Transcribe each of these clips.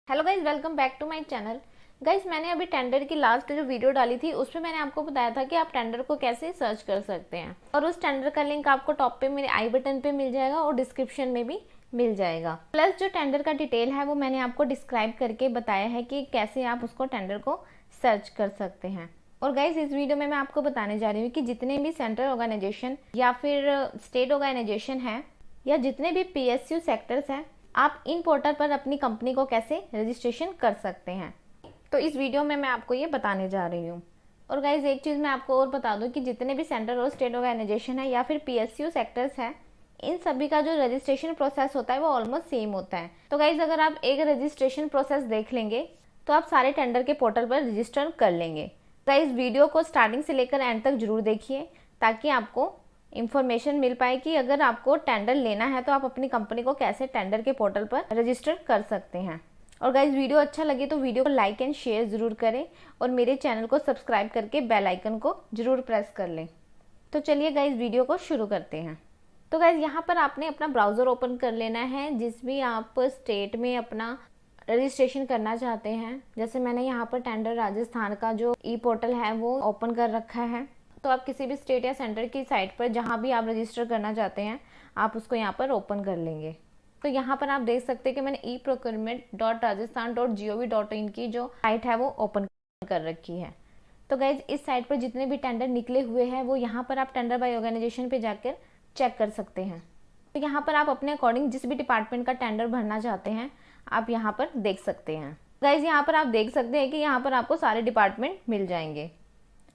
Hello guys, welcome back to my channel. Guys, मैंने अभी tender की लास्ट जो वीडियो डाली थी उसमें मैंने आपको बताया था कि आप टेंडर को कैसे सर्च कर सकते हैं, और उस टेंडर का लिंक आपको टॉप पे मेरे आई बटन पे मिल जाएगा और डिस्क्रिप्शन में भी मिल जाएगा। प्लस जो टेंडर का डिटेल है वो मैंने आपको डिस्क्राइब करके बताया है कि कैसे आप उसको टेंडर को सर्च कर सकते हैं। और गाइज, इस वीडियो में मैं आपको बताने जा रही हूँ कि जितने भी सेंट्रल ऑर्गेनाइजेशन या फिर स्टेट ऑर्गेनाइजेशन है या जितने भी PSU सेक्टर्स हैं, आप इन पोर्टल पर अपनी कंपनी को कैसे रजिस्ट्रेशन कर सकते हैं। तो इस वीडियो में मैं आपको ये बताने जा रही हूँ। और गाइज, एक चीज़ मैं आपको और बता दूँ कि जितने भी सेंट्रल और स्टेट ऑर्गेनाइजेशन है या फिर PSU सेक्टर्स है, इन सभी का जो रजिस्ट्रेशन प्रोसेस होता है वो ऑलमोस्ट सेम होता है। तो गाइज, अगर आप एक रजिस्ट्रेशन प्रोसेस देख लेंगे तो आप सारे टेंडर के पोर्टल पर रजिस्टर कर लेंगे। गाइज, वीडियो को स्टार्टिंग से लेकर एंड तक जरूर देखिए ताकि आपको इन्फॉर्मेशन मिल पाए कि अगर आपको टेंडर लेना है तो आप अपनी कंपनी को कैसे टेंडर के पोर्टल पर रजिस्टर कर सकते हैं। और गाइज, वीडियो अच्छा लगे तो वीडियो को लाइक एंड शेयर जरूर करें और मेरे चैनल को सब्सक्राइब करके बेल आइकन को जरूर प्रेस कर लें। तो चलिए गाइज, वीडियो को शुरू करते हैं। तो गाइज, यहाँ पर आपने अपना ब्राउज़र ओपन कर लेना है जिस भी आप स्टेट में अपना रजिस्ट्रेशन करना चाहते हैं। जैसे मैंने यहाँ पर टेंडर राजस्थान का जो ई पोर्टल है वो ओपन कर रखा है। तो आप किसी भी स्टेट या सेंटर की साइट पर जहाँ भी आप रजिस्टर करना चाहते हैं आप उसको यहाँ पर ओपन कर लेंगे। तो यहाँ पर आप देख सकते हैं कि मैंने eprocurement.rajasthan.gov.in की जो साइट है वो ओपन कर रखी है। तो गाइज, इस साइट पर जितने भी टेंडर निकले हुए हैं वो यहाँ पर आप टेंडर बाय ऑर्गेनाइजेशन पे जाकर चेक कर सकते हैं। तो यहाँ पर आप अपने अकॉर्डिंग जिस भी डिपार्टमेंट का टेंडर भरना चाहते हैं आप यहाँ पर देख सकते हैं। गाइज, यहाँ पर आप देख सकते हैं कि यहाँ पर आपको सारे डिपार्टमेंट मिल जाएंगे।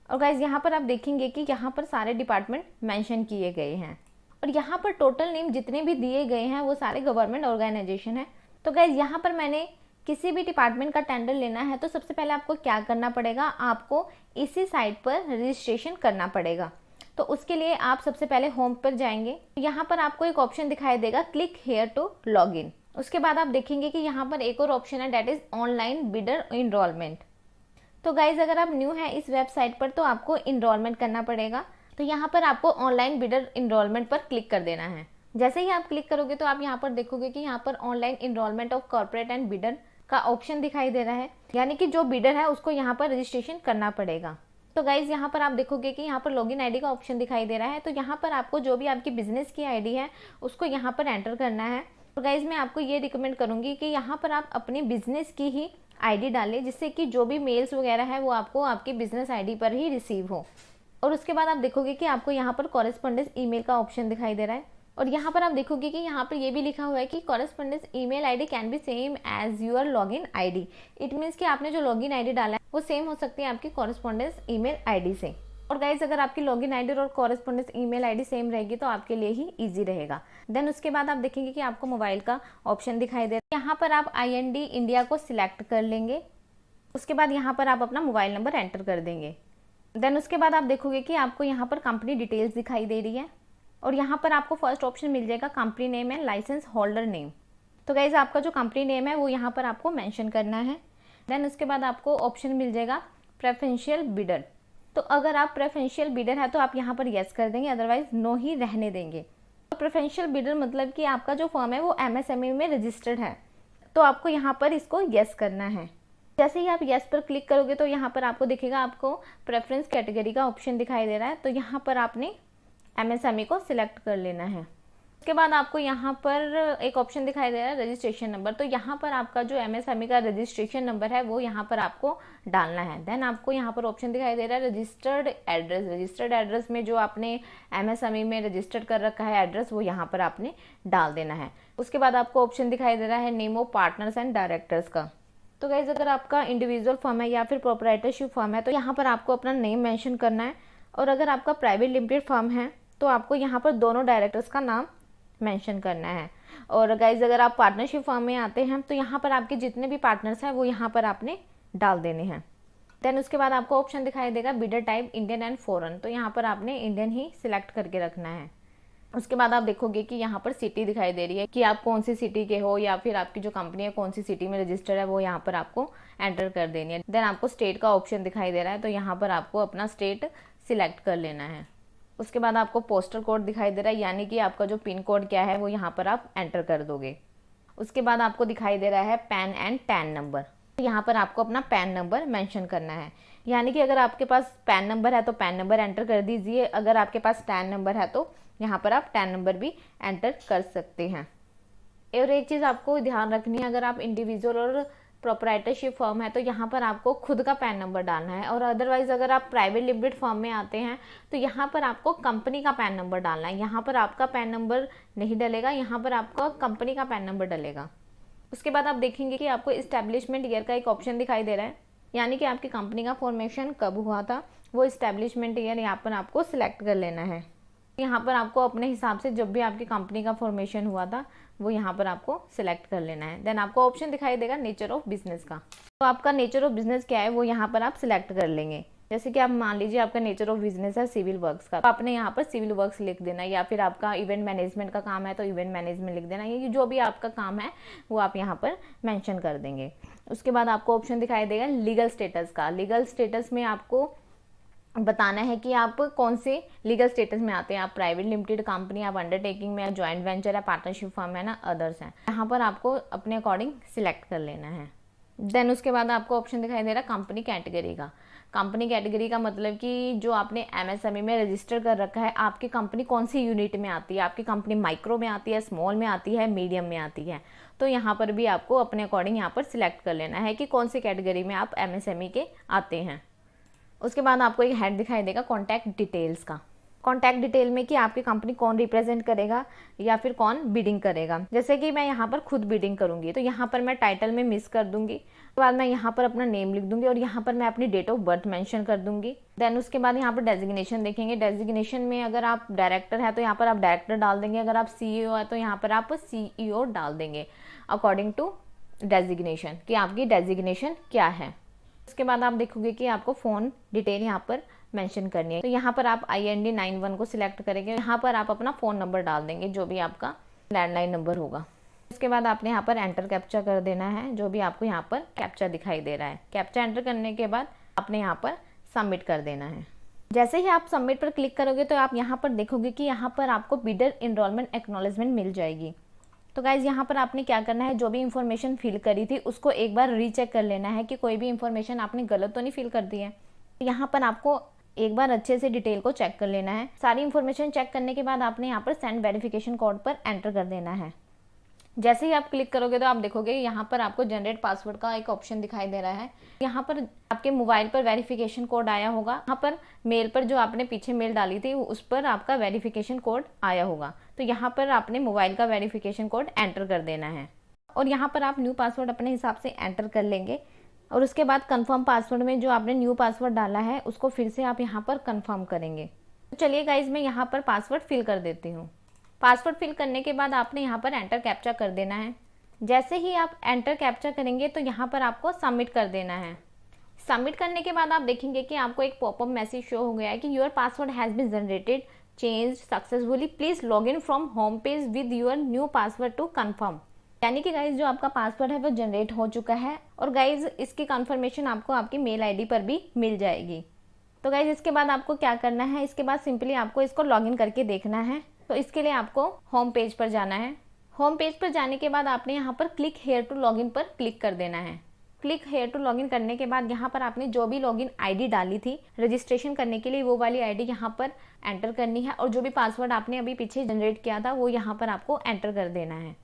और गाइज, यहाँ पर आप देखेंगे कि यहाँ पर सारे डिपार्टमेंट मेंशन किए गए हैं और यहाँ पर टोटल नेम जितने भी दिए गए हैं वो सारे गवर्नमेंट ऑर्गेनाइजेशन है। तो गाइज, यहाँ पर मैंने किसी भी डिपार्टमेंट का टेंडर लेना है तो सबसे पहले आपको क्या करना पड़ेगा, आपको इसी साइट पर रजिस्ट्रेशन करना पड़ेगा। तो उसके लिए आप सबसे पहले होम पर जाएंगे। यहाँ पर आपको एक ऑप्शन दिखाई देगा, click here to log in. उसके बाद आप देखेंगे कि यहाँ पर एक और ऑप्शन है, that is online bidder enrollment. तो गाइज, अगर आप न्यू हैं इस वेबसाइट पर तो आपको इनरोलमेंट करना पड़ेगा। तो यहाँ पर आपको ऑनलाइन बिडर इनरोलमेंट पर क्लिक कर देना है। जैसे ही आप क्लिक करोगे तो आप यहाँ पर देखोगे कि यहाँ पर online enrollment of corporate and bidder का ऑप्शन दिखाई दे रहा है, यानी कि जो बिडर है उसको यहाँ पर रजिस्ट्रेशन करना पड़ेगा। तो गाइज, यहाँ पर आप देखोगे कि यहाँ पर लॉगिन आईडी का ऑप्शन दिखाई दे रहा है। तो यहाँ पर आपको जो भी आपकी बिजनेस की आईडी है उसको यहाँ पर एंटर करना है। तो गाइज, मैं आपको ये रिकमेंड करूंगी कि यहाँ पर आप अपनी बिजनेस की ही आईडी डालें जिससे कि जो भी मेल्स वगैरह है वो आपको आपकी बिजनेस आईडी पर ही रिसीव हो। और उसके बाद आप देखोगे कि आपको यहाँ पर कॉरेस्पॉन्डेंस ईमेल का ऑप्शन दिखाई दे रहा है। और यहाँ पर आप देखोगे कि यहाँ पर ये भी लिखा हुआ है कि correspondence email ID can be same as your login ID. It means कि आपने जो लॉगिन आईडी डाला है वो सेम हो सकती है आपकी कॉरेस्पॉन्डेंस ईमेल आईडी से। और गाइज, अगर आपकी लॉगिन आईडी और कॉरेस्पॉन्डेंस ईमेल आईडी सेम रहेगी तो आपके लिए ही इजी रहेगा। देन उसके बाद आप देखेंगे कि आपको मोबाइल का ऑप्शन दिखाई दे रहा है। यहाँ पर आप IND इंडिया को सिलेक्ट कर लेंगे। उसके बाद यहाँ पर आप अपना मोबाइल नंबर एंटर कर देंगे। देन उसके बाद आप देखोगे कि आपको यहाँ पर कंपनी डिटेल्स दिखाई दे रही है और यहाँ पर आपको फर्स्ट ऑप्शन मिल जाएगा company name and license holder name. तो गाइज, आपका जो कंपनी नेम है वो यहाँ पर आपको मेंशन करना है। देन उसके बाद आपको ऑप्शन मिल जाएगा प्रेफरेंशियल बिडर। तो अगर आप प्रेफरेंशियल बिडर है तो आप यहाँ पर येस कर देंगे, अदरवाइज नो ही रहने देंगे। तो प्रेफरेंशियल बिडर मतलब कि आपका जो फर्म है वो MSME में रजिस्टर्ड है, तो आपको यहाँ पर इसको येस करना है। जैसे ही आप येस पर क्लिक करोगे तो यहाँ पर आपको दिखेगा, आपको प्रेफरेंस कैटेगरी का ऑप्शन दिखाई दे रहा है। तो यहाँ पर आपने MSME को सिलेक्ट कर लेना है। उसके बाद आपको यहाँ पर एक ऑप्शन दिखाई दे रहा है रजिस्ट्रेशन नंबर। तो यहाँ पर आपका जो MSME का रजिस्ट्रेशन नंबर है वो यहाँ पर आपको डालना है। देन आपको यहाँ पर ऑप्शन दिखाई दे रहा है रजिस्टर्ड एड्रेस। रजिस्टर्ड एड्रेस में जो आपने MSME में रजिस्टर्ड कर रखा है एड्रेस वो यहाँ पर आपने डाल देना है। उसके बाद आपको ऑप्शन दिखाई दे रहा है name of partners and directors का। तो गाइज, अगर आपका इंडिविजुअल फर्म है या फिर प्रोप्राइटरशिप फर्म है तो यहाँ पर आपको अपना नेम मेंशन करना है। और अगर आपका प्राइवेट लिमिटेड फर्म है तो आपको यहाँ पर दोनों डायरेक्टर्स का नाम मेंशन करना है। और गाइज, अगर आप पार्टनरशिप फर्म में आते हैं तो यहाँ पर आपके जितने भी पार्टनर्स हैं वो यहाँ पर आपने डाल देने हैं। देन उसके बाद आपको ऑप्शन दिखाई देगा bidder type Indian and foreign. तो यहाँ पर आपने इंडियन ही सिलेक्ट करके रखना है। उसके बाद आप देखोगे कि यहाँ पर सिटी दिखाई दे रही है कि आप कौन सी सिटी के हो या फिर आपकी जो कंपनी है कौन सी सिटी में रजिस्टर्ड है वो यहाँ पर आपको एंटर कर देनी है। देन आपको स्टेट का ऑप्शन दिखाई दे रहा है तो यहाँ पर आपको अपना स्टेट सिलेक्ट कर लेना है। उसके बाद आपको पोस्टल कोड दिखाई दे रहा है, यानी कि आपका जो पिन कोड क्या है वो यहाँ पर आप एंटर कर दोगे। उसके बाद आपको दिखाई दे रहा है पैन एंड टैन नंबर। यहाँ पर आपको अपना पैन नंबर मेंशन करना है, यानी कि अगर आपके पास पैन नंबर है तो पैन नंबर एंटर कर दीजिए, अगर आपके पास टैन नंबर है तो यहाँ पर आप टैन नंबर भी एंटर कर सकते हैं। और एक चीज़ आपको ध्यान रखनी है, अगर आप इंडिविजुअल और प्रोप्राइटरशिप फर्म है तो यहाँ पर आपको खुद का पैन नंबर डालना है, और अदरवाइज अगर आप प्राइवेट लिमिटेड फर्म में आते हैं तो यहाँ पर आपको कंपनी का पैन नंबर डालना है। यहाँ पर आपका पैन नंबर नहीं डलेगा, यहाँ पर आपका कंपनी का पैन नंबर डलेगा। उसके बाद आप देखेंगे कि आपको इस्टेब्लिशमेंट ईयर का एक ऑप्शन दिखाई दे रहा है, यानी कि आपकी कंपनी का फॉर्मेशन कब हुआ था, वो इस्टेब्लिशमेंट ईयर यहाँ पर आपको सिलेक्ट कर लेना है। यहाँ पर आपको अपने हिसाब से जब भी आपकी कंपनी का फॉर्मेशन हुआ था वो यहाँ पर आपको सिलेक्ट कर लेना है। देन आपको ऑप्शन दिखाई देगा नेचर ऑफ बिजनेस का, तो आपका नेचर ऑफ बिजनेस क्या है वो यहाँ पर आप सिलेक्ट कर लेंगे। जैसे कि आप मान लीजिए आपका नेचर ऑफ बिजनेस है सिविल वर्क्स का, तो आपने यहाँ पर सिविल वर्क्स लिख देना, या फिर आपका इवेंट मैनेजमेंट का काम है तो इवेंट मैनेजमेंट लिख देना, ये जो भी आपका काम है वो आप यहाँ पर मेंशन कर देंगे। उसके बाद आपको ऑप्शन दिखाई देगा लीगल स्टेटस का। लीगल स्टेटस में आपको बताना है कि आप कौन से लीगल स्टेटस में आते हैं, आप प्राइवेट लिमिटेड कंपनी, आप अंडरटेकिंग में, जॉइंट वेंचर है, पार्टनरशिप फर्म है ना, अदर्स हैं। यहाँ पर आपको अपने अकॉर्डिंग सिलेक्ट कर लेना है। देन उसके बाद आपको ऑप्शन दिखाई दे रहा है कंपनी कैटेगरी का। कंपनी कैटेगरी का मतलब कि जो आपने एमएसएमई में रजिस्टर कर रखा है, आपकी कंपनी कौन सी यूनिट में आती है, आपकी कंपनी माइक्रो में आती है, स्मॉल में आती है, मीडियम में आती है, तो यहाँ पर भी आपको अपने अकॉर्डिंग यहाँ पर सिलेक्ट कर लेना है कि कौन सी कैटेगरी में आप एमएसएमई के आते हैं। उसके बाद आपको एक हेड दिखाई देगा कॉन्टैक्ट डिटेल्स का। कॉन्टैक्ट डिटेल में कि आपकी कंपनी कौन रिप्रेजेंट करेगा या फिर कौन बिडिंग करेगा। जैसे कि मैं यहाँ पर खुद बिडिंग करूंगी तो यहाँ पर मैं टाइटल में मिस कर दूंगी, उसके बाद मैं यहाँ पर अपना नेम लिख दूंगी और यहाँ पर मैं अपनी डेट ऑफ बर्थ मेंशन कर दूंगी। देन उसके बाद यहाँ पर डेजिग्नेशन देखेंगे। डेजिग्नेशन में अगर आप डायरेक्टर है तो यहाँ पर आप डायरेक्टर डाल देंगे, अगर आप सीईओ है तो यहाँ पर आप सीईओ डाल देंगे अकॉर्डिंग टू डेजिग्नेशन, कि आपकी डेजिग्नेशन क्या है। उसके बाद आप देखोगे कि आपको फ़ोन डिटेल यहाँ पर मेंशन करनी है, तो यहाँ पर आप IND 91 को सिलेक्ट करेंगे, यहाँ पर आप अपना फ़ोन नंबर डाल देंगे जो भी आपका लैंडलाइन नंबर होगा। उसके बाद आपने यहाँ पर एंटर कैप्चा कर देना है, जो भी आपको यहाँ पर कैप्चा दिखाई दे रहा है। कैप्चा एंटर करने के बाद आपने यहाँ पर सबमिट कर देना है। जैसे ही आप सबमिट पर क्लिक करोगे तो आप यहाँ पर देखोगे कि यहाँ पर आपको बिडर इनरोलमेंट एक्नॉलेजमेंट मिल जाएगी। तो गाइज यहाँ पर आपने क्या करना है, जो भी इन्फॉर्मेशन फिल करी थी उसको एक बार रीचेक कर लेना है कि कोई भी इन्फॉर्मेशन आपने गलत तो नहीं फिल कर दी है। यहाँ पर आपको एक बार अच्छे से डिटेल को चेक कर लेना है। सारी इन्फॉर्मेशन चेक करने के बाद आपने यहाँ पर सेंड वेरिफिकेशन कोड पर एंटर कर देना है। जैसे ही आप क्लिक करोगे तो आप देखोगे यहाँ पर आपको जनरेट पासवर्ड का एक ऑप्शन दिखाई दे रहा है। यहाँ पर आपके मोबाइल पर वेरिफिकेशन कोड आया होगा, यहाँ पर मेल पर जो आपने पीछे मेल डाली थी उस पर आपका वेरिफिकेशन कोड आया होगा, तो यहाँ पर आपने मोबाइल का वेरिफिकेशन कोड एंटर कर देना है और यहाँ पर आप न्यू पासवर्ड अपने हिसाब से एंटर कर लेंगे। और उसके बाद कन्फर्म पासवर्ड में जो आपने न्यू पासवर्ड डाला है उसको फिर से आप यहाँ पर कन्फर्म करेंगे। तो चलिए गाइज मैं यहाँ पर पासवर्ड फिल कर देती हूँ। पासवर्ड फिल करने के बाद आपने यहाँ पर एंटर कैप्चा कर देना है। जैसे ही आप एंटर कैप्चा करेंगे तो यहाँ पर आपको सबमिट कर देना है। सबमिट करने के बाद आप देखेंगे कि आपको एक पॉपअप मैसेज शो हो गया है कि your password has been generated change successfully, please log in from home page with your new password to confirm. यानी कि गाइज जो आपका पासवर्ड है वो जनरेट हो चुका है और गाइज इसकी कंफर्मेशन आपको आपकी मेल आईडी पर भी मिल जाएगी। तो गाइज इसके बाद आपको क्या करना है, इसके बाद सिंपली आपको इसको लॉगिन करके देखना है। तो इसके लिए आपको होम पेज पर जाना है। होम पेज पर जाने के बाद आपने यहाँ पर क्लिक हेयर टू लॉगिन पर क्लिक कर देना है। क्लिक हेयर टू लॉगिन करने के बाद यहाँ पर आपने जो भी लॉगिन आईडी डाली थी रजिस्ट्रेशन करने के लिए वो वाली आईडी यहाँ पर एंटर करनी है और जो भी पासवर्ड आपने अभी पीछे जनरेट किया था वो यहाँ पर आपको एंटर कर देना है।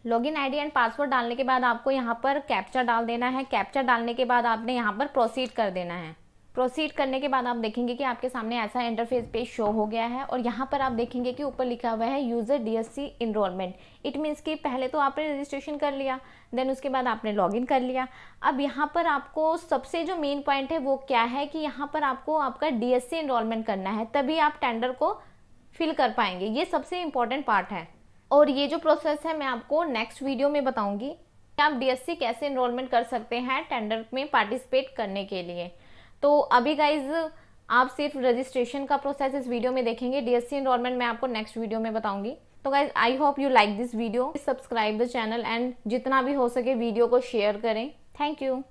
लॉगिन आईडी एंड पासवर्ड डालने के बाद आपको यहाँ पर कैप्चा डाल देना है। कैप्चा डालने के बाद आपने यहाँ पर प्रोसीड कर देना है। प्रोसीड करने के बाद आप देखेंगे कि आपके सामने ऐसा इंटरफेस पेज शो हो गया है और यहाँ पर आप देखेंगे कि ऊपर लिखा हुआ है user DSC enrollment. It means कि पहले तो आपने रजिस्ट्रेशन कर लिया, देन उसके बाद आपने लॉगिन कर लिया। अब यहाँ पर आपको सबसे जो मेन पॉइंट है वो क्या है कि यहाँ पर आपको आपका DSC इनरोलमेंट करना है, तभी आप टेंडर को फिल कर पाएंगे। ये सबसे इम्पोर्टेंट पार्ट है और ये जो प्रोसेस है मैं आपको नेक्स्ट वीडियो में बताऊंगी कि आप DSC कैसे इनरोलमेंट कर सकते हैं टेंडर में पार्टिसिपेट करने के लिए। तो अभी गाइज आप सिर्फ रजिस्ट्रेशन का प्रोसेस इस वीडियो में देखेंगे, DSC इनरोलमेंट मैं आपको नेक्स्ट वीडियो में बताऊंगी। तो guys I hope you like this video, subscribe the channel and जितना भी हो सके वीडियो को शेयर करें। Thank you.